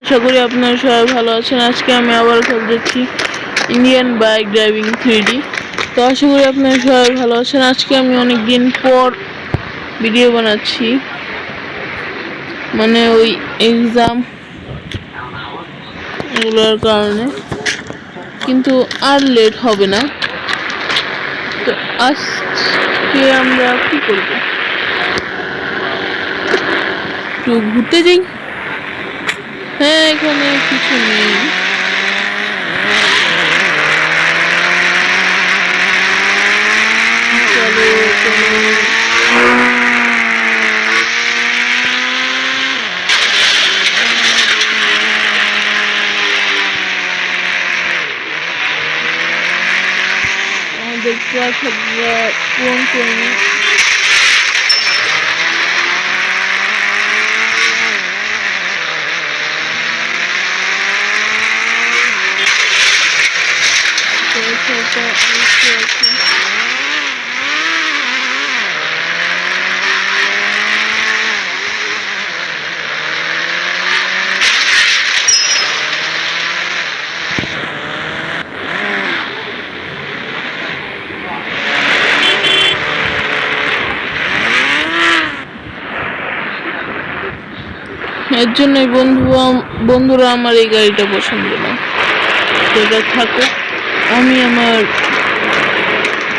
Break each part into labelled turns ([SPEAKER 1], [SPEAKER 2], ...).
[SPEAKER 1] আশা করি আপনারা সবাই ভালো আছেন। আজকে আমি আবার খেলতেছি ইন্ডিয়ান বাইক ড্রাইভিং 3D। তো আশা করি আপনারা সবাই ভালো আছেন। আজকে আমি অনেক দিন পর ভিডিও বানাচ্ছি, মানে ওই এক্সাম এগুলোর কারণে, কিন্তু আর লেট হবে না। তো আজকে আমরা কি করব, একটু ঘুরতে যাই। হ্যাঁ, এখানে কিছু নেই। চলো চলো, আমাদের প্রার্থনা পূরণ করে নিই। এর জন্যই বন্ধুরা আমার এই গাড়িটা পছন্দ না, সেটা থাকো। আমি আমার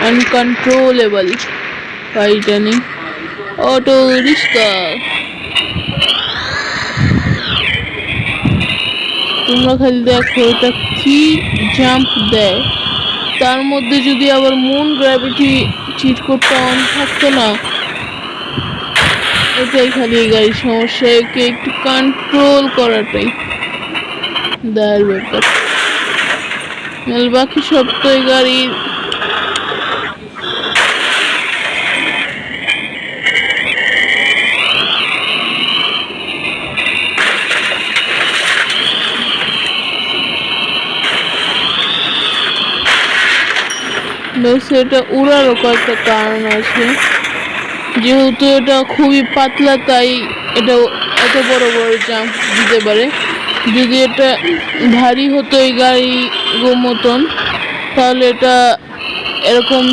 [SPEAKER 1] আনকন্ট্রোলেবল গাড়িটা নিই, অটো রিক্সা। তোমরা খালি দেখো এটা কি জাম্প দেয়। তার মধ্যে যদি আবার মুন গ্র্যাভিটি চিট করতে অন থাকতো না, এটাই খালি এই গাড়ির সমস্যা। একে একটু কন্ট্রোল করাটাই দায়ের ব্যাপার। বাকি সব তো এই গাড়ির এটা উড়ারও কয়েকটা কারণ আছে। যেহেতু এটা খুবই পাতলা, তাই এটা এত বড় বড় জাম্প দিতে পারে। যদি এটা ভারী হতো এই গাড়ি মতন, তাহলে এটা এরকম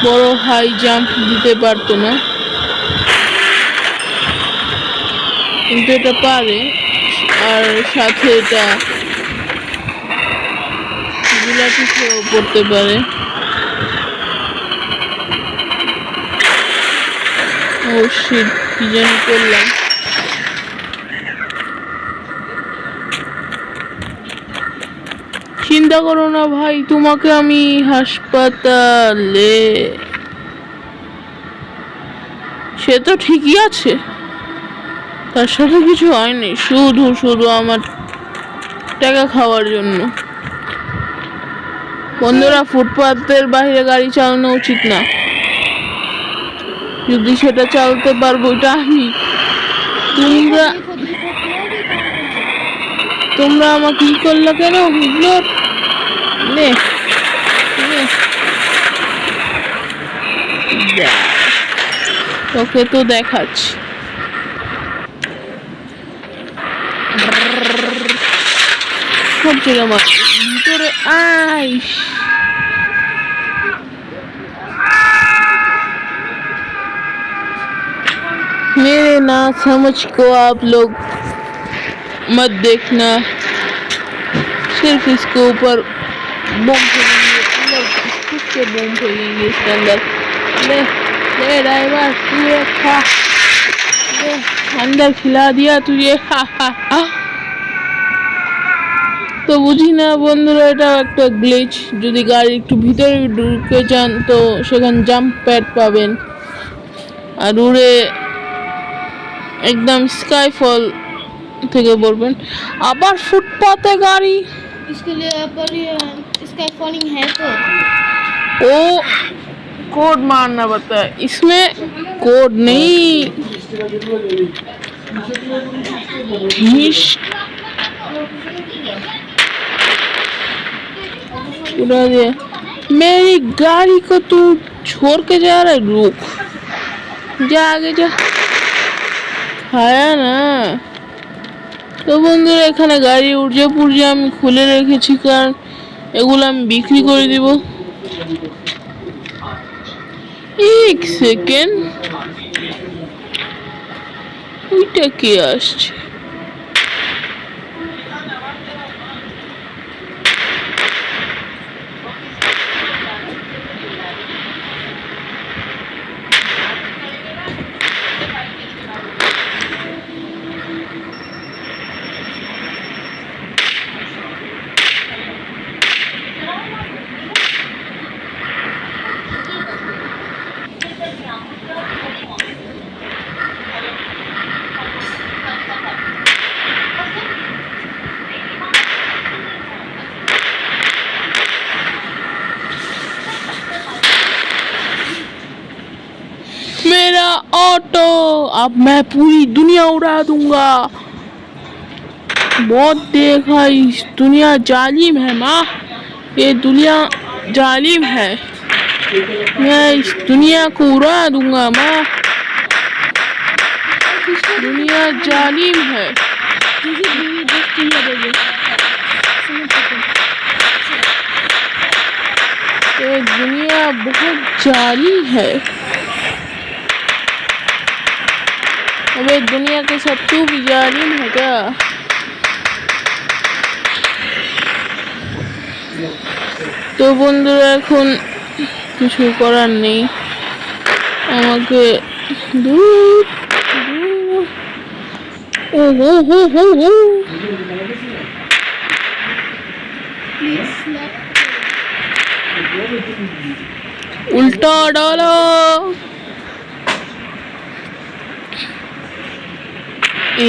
[SPEAKER 1] বড় হাই জাম্প দিতে পারতো না, কিন্তু এটা পারে। আর সাথে এটা জিলাপি খেয়েও পড়তে পারে। ও শিট, কি জানি করলাম। চিন্তা করো না ভাই, তোমাকে আমি হাসপাতালে। সে তো ঠিকই আছে, তার সাথে কিছু হয়নি, শুধু শুধু আমার টাকা খাওয়ার জন্য। বন্ধুরা, ফুটপাতের বাইরে গাড়ি চালানো উচিত না। যদি সেটা চালাতে পারবো এটা আমি। তোমরা আমাকে কি করলো কেন? ইগনোর নে, তোকে তো দেখাচ্ছি। সব জায়গা মার ভিতরে আইস। मेरे ना समझ को आप लोग मत देखना, सिर्फ इसके ऊपर बम फेंकेंगे, कुछ के बम फेंकेंगे इसके अंदर। ले ले ड्राइवर, तू ये खा, ले अंदर खिला दिया तुझे, हा हा हा। তো বুঝি না বন্ধুরা, এটা একটা গ্লিচ। যদি গাড়ি একটু ভিতরে ঢুকে যান তো সেখানে জাম্প প্যাড পাবেন, আর উড়ে একদম স্কাইফল থেকে পড়বেন। আবার ফুটপাতে গাড়ি,
[SPEAKER 2] इसके लिए पर स्काई फॉलिंग है तो
[SPEAKER 1] ओ कोड मारना पड़ता है, इसमें कोड नहीं। उड़ा दिया। मेरी गाड़ी को तू छोड़ के जा रहा है, रुक जा, आगे जा। खाया ना, তো বন্ধুরা এখানে গাড়ি উর্জা পুর্জা আমি খুলে রেখেছি, কারণ এগুলো আমি বিক্রি করে দিব। এক সেকেন্ড, ওইটা কে আসছে? मेरा ऑटो, अब मैं पूरी दुनिया उड़ा दूंगा। बहुत देखा, इस दुनिया जालिम है माँ, ये दुनिया जालिम है। मैं इस दुनिया को उड़ा दूंगा माँ, दुनिया जालिम है। ये दुनिया बहुत जालिम है। अबे दुनिया के सब तू भी जालिम है क्या? তো বন্ধুরা এখন কিছু করার নেই, আমাকে দূর দূর ও হো হো হো হো উল্টা ডালা।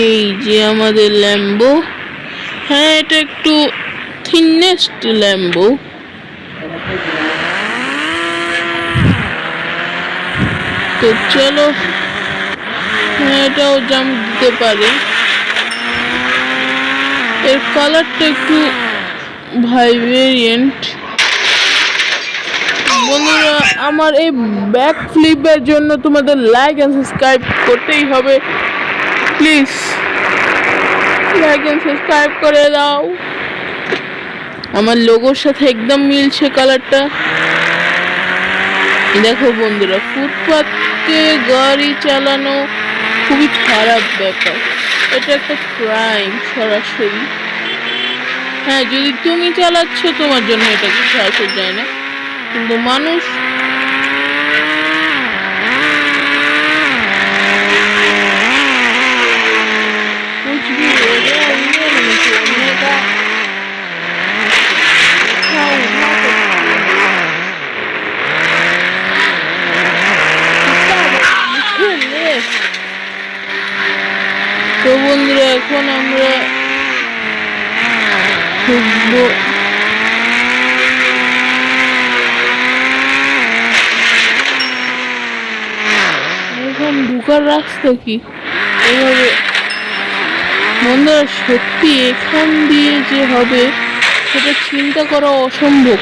[SPEAKER 1] এই যে আমাদের ল্যাম্বো, হ্যাঁ এটা একটু থিনেস্ট ল্যাম্বো। তো চলো, হ্যাঁ এটাও জাম্প দিতে পারে। এর কালারটা একটু ভাইব্রেরিয়েন্ট। বন্ধুরা আমার এই ব্যাক ফ্লিপের জন্য তোমাদের লাইক এন্ড সাবস্ক্রাইব করতেই হবে, প্লিজ লাইক এন্ড সাবস্ক্রাইব করে দাও। আমার লোগোর সাথে একদম মিলছে কালারটা। দেখো বন্ধুরা, ফুটপাতে গাড়ি চালানো খুবই খারাপ ব্যাপার, এটা একটা ক্রাইম সরাসরি। হ্যাঁ যদি তুমি চালাচ্ছ তোমার জন্য এটা কিছু আসে যায় না, কিন্তু মানুষ कुछ भी हो गया, ये नहीं छोड़ने का। তো বন্ধুরা এখন আমরা ঢুকবো। এখন ঢুকার রাস্তা কি এইভাবে? বন্ধুরা সত্যি এখান দিয়ে যে হবে সেটা চিন্তা করা অসম্ভব।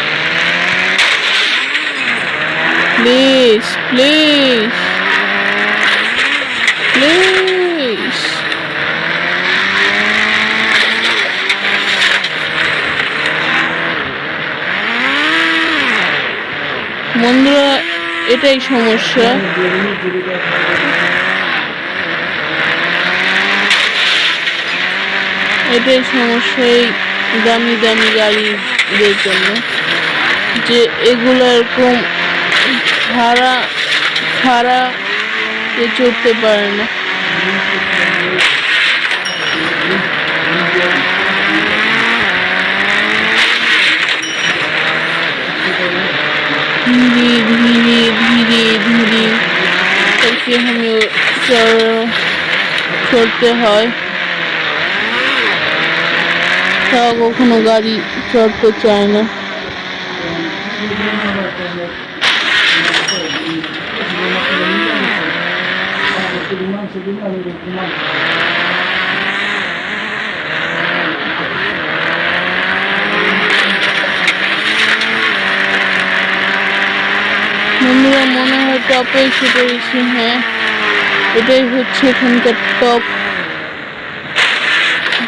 [SPEAKER 1] প্লিজ প্লিজ প্লিজ, বন্ধুরা এটাই সমস্যা। এটাই সমস্যা এই দামি দামি গাড়িদের জন্য, যে এগুলো এরকম খাড়া চড়তে পারে না। धीरे धीरे धीरे धीरे करके हमें চড়তে হয়, তাও কখনো গাড়ি চড়তে চায় না। বন্ধুরা মনে হয় টপে এসে পড়েছি। হ্যাঁ এটাই হচ্ছে এখানকার টপ।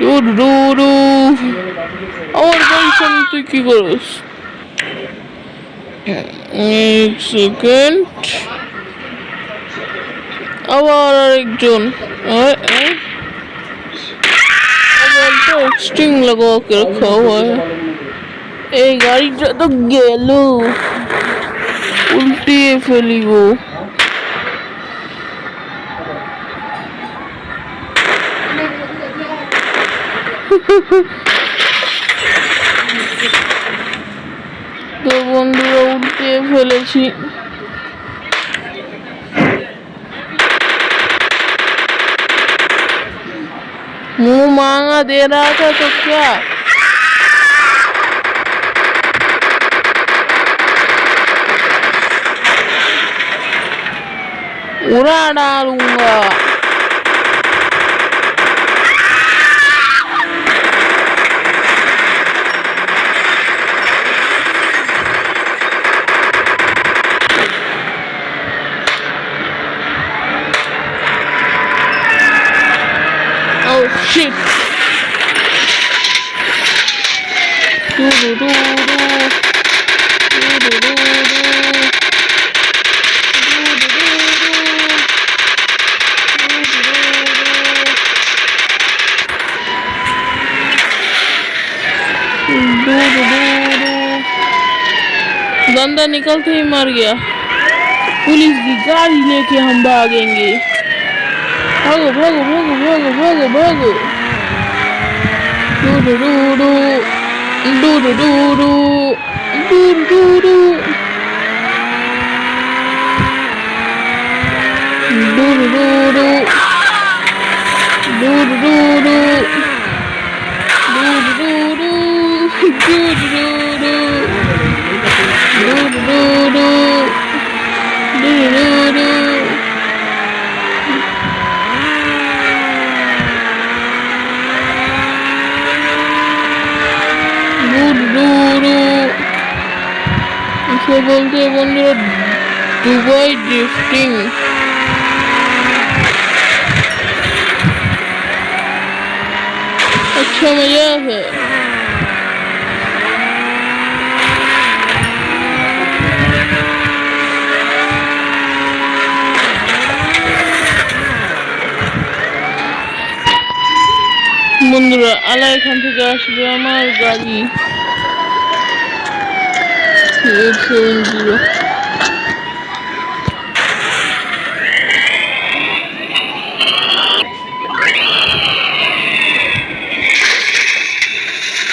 [SPEAKER 1] ডু আমার গাড়ির সামনে তুই কি করিস? এক সেকেন্ড, আবার আরেকজন স্টিং লাগা के रखा हुआ है। এই গাড়িটা তো গেল, উল্টিয়ে ফেলিব। তো বন্ধুরা উল্টিয়ে ফেলেছি। मुंह मांगा दे रहा था तो क्या? उड़ा डालूंगा। Oh shit! बंदा निकलते ही मर गया। पुलिस की गाड़ी लेके हम भागेंगे। भागो भागो भागो भागो भागो भागो। Do do do do do do do do do do do do do do do do इसे बोलते हैं बंधुरा दुबई ड्रिफ्टिंग। अच्छा मजा है। বন্ধুরা আলা এখান থেকে আসবে আমার গাড়ি 870।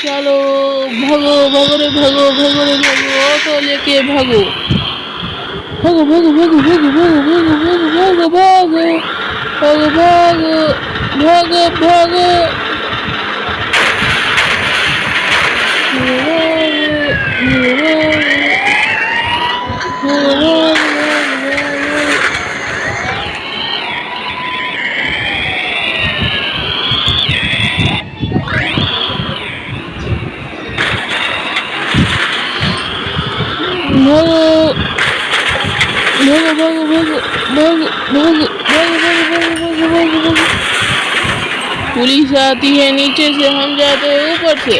[SPEAKER 1] चलो भागो भागो रे भागो भागो रे भागो, ऑटो लेके भागो भागो भागो भागो भागो भागो भागो भागो भागो भागो भागो भागो पुलिस आती है नीचे से, हम जाते हैं ऊपर से।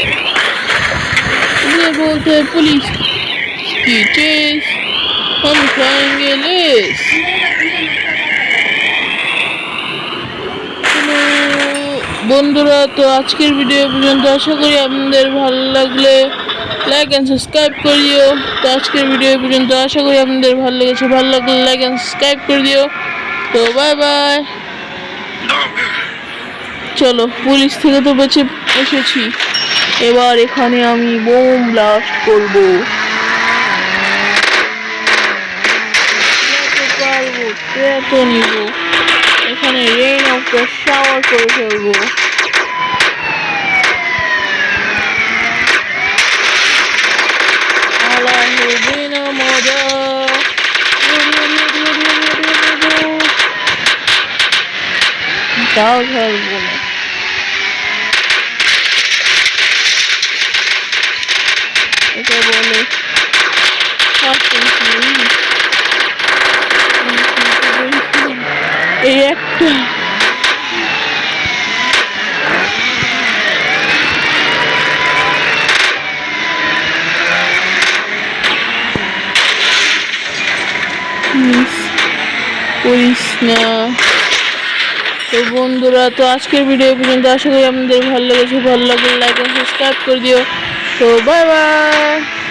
[SPEAKER 1] ये बोलते हैं पुलिस की चेस, हम खाएंगे लेस। বন্ধুরা তো আজকের ভিডিও পর্যন্ত, আশা করি আপনাদের ভালো লাগলে লাইক এন্ড সাবস্ক্রাইব করিও। তো আজকের ভিডিও পর্যন্ত, আশা করি আপনাদের ভালো লেগেছে, ভালো লাগলে লাইক এন্ড সাবস্ক্রাইব করে দিও। তো বাই বাই। চলো পুলিশ থেকে তো বেঁচে এসেছি, এবার এখানে আমি বোম ব্লাস্ট করবো। তো নিব এখানে রেইন অফ দ্য শাওয়ার করে ফেলবো। আলা হবে না মজা। তাও ছাড়বো না। এটা বলে এই একটা করিস না। তো বন্ধুরা, তো আজকের ভিডিও পর্যন্ত, আশা করি আপনাদের ভালো লেগেছে। ভালো লাগলে লাইক এবং সাবস্ক্রাইব করে দিও। তো বাই বাই।